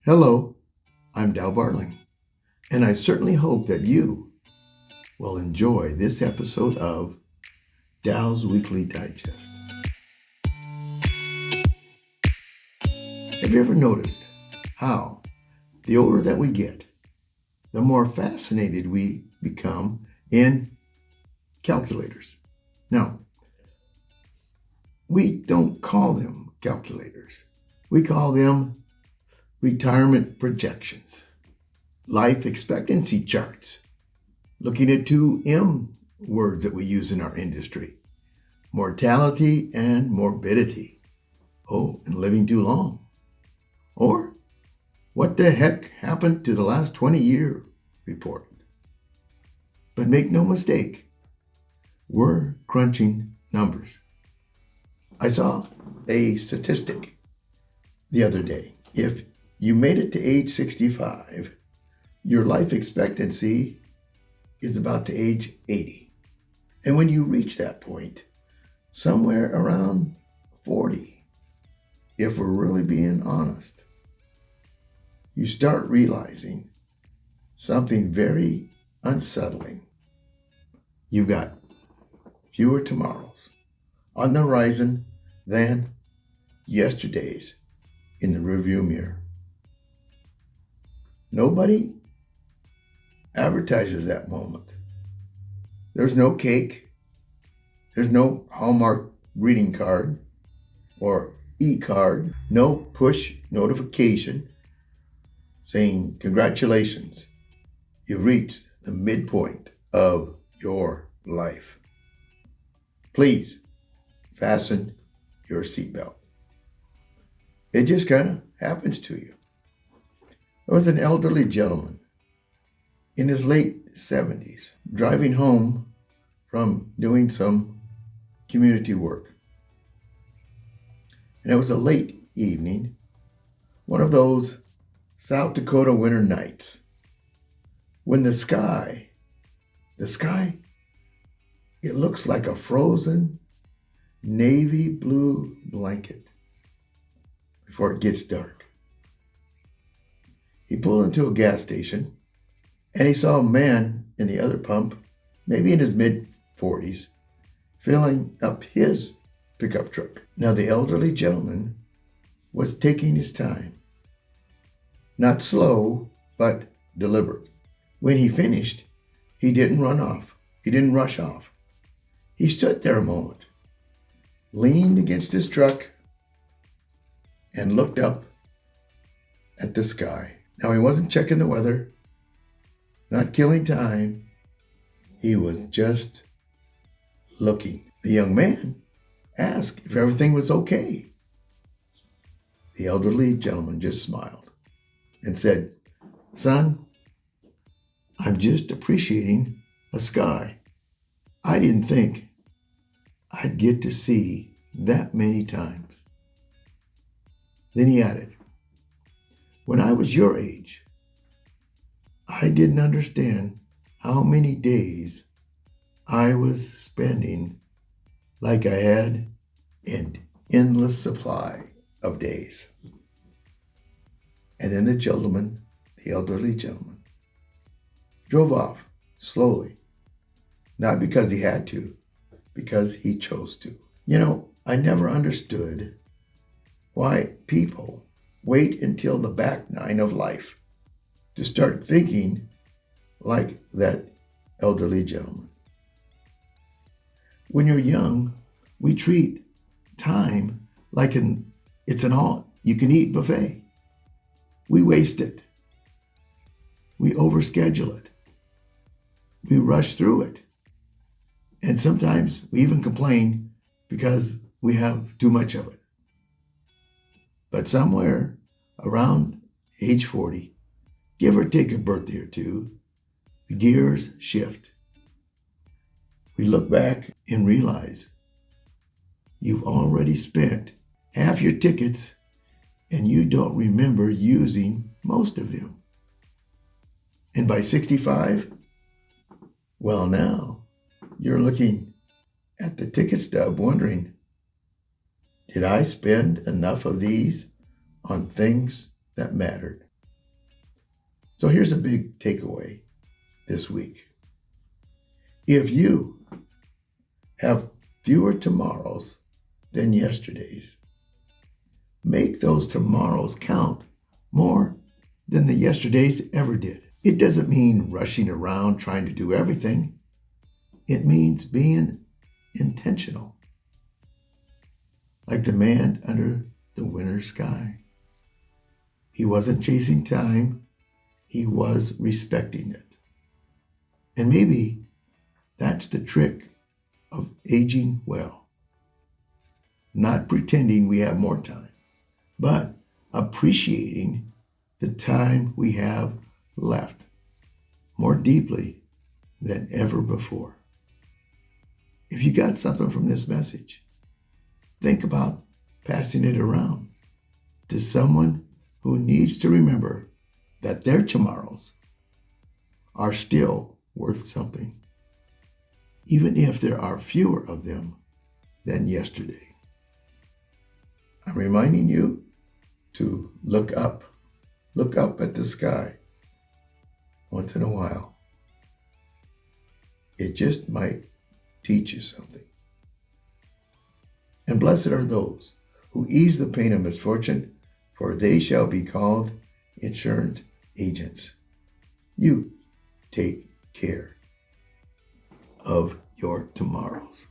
Hello, I'm Bartling, and I certainly hope that you will enjoy this episode of Dow's Weekly Digest. Have you ever noticed how the older that we get, the more fascinated we become in calculators? Now, we don't call them calculators. We call them retirement projections, life expectancy charts, looking at two M words that we use in our industry, mortality and morbidity. Oh, and living too long. Or, what the heck happened to the last 20-year report? But make no mistake, we're crunching numbers. I saw a statistic the other day. If you made it to age 65, your life expectancy is about to age 80. And when you reach that point, somewhere around 40, if we're really being honest, you start realizing something very unsettling. You've got fewer tomorrows on the horizon than yesterday's in the rearview mirror. Nobody advertises that moment. There's no cake. There's no Hallmark greeting card or e-card. No push notification saying, congratulations, you reached the midpoint of your life. Please fasten your seatbelt. It just kind of happens to you. There was an elderly gentleman in his late 70s driving home from doing some community work. And it was a late evening, one of those South Dakota winter nights, when the sky, it looks like a frozen navy blue blanket before it gets dark. He pulled into a gas station and he saw a man in the other pump, maybe in his mid-40s, filling up his pickup truck. Now, the elderly gentleman was taking his time. Not slow, but deliberate. When he finished, he didn't run off. He didn't rush off. He stood there a moment, leaned against his truck, and looked up at the sky. Now, he wasn't checking the weather, not killing time. He was just looking. The young man asked if everything was okay. The elderly gentleman just smiled and said, "Son, I'm just appreciating a sky I didn't think I'd get to see that many times." Then he added, "When I was your age, I didn't understand how many days I was spending like I had an endless supply of days." And then the elderly gentleman, drove off slowly, not because he had to, because he chose to. I never understood why people wait until the back nine of life to start thinking like that elderly gentleman. When you're young, we treat time like it's an all-you-can-eat buffet. We waste it. We overschedule it. We rush through it. And sometimes we even complain because we have too much of it. But somewhere around age 40, give or take a birthday or two, the gears shift. We look back and realize you've already spent half your tickets and you don't remember using most of them. And by 65, well, now you're looking at the ticket stub wondering, did I spend enough of these on things that mattered? So here's a big takeaway this week. If you have fewer tomorrows than yesterdays, make those tomorrows count more than the yesterdays ever did. It doesn't mean rushing around trying to do everything. It means being intentional. Like the man under the winter sky. He wasn't chasing time. He was respecting it. And maybe that's the trick of aging well. Not pretending we have more time, but appreciating the time we have left more deeply than ever before. If you got something from this message, think about passing it around to someone who needs to remember that their tomorrows are still worth something, even if there are fewer of them than yesterday. I'm reminding you to look up at the sky once in a while. It just might teach you something. And blessed are those who ease the pain of misfortune, for they shall be called insurance agents. You take care of your tomorrows.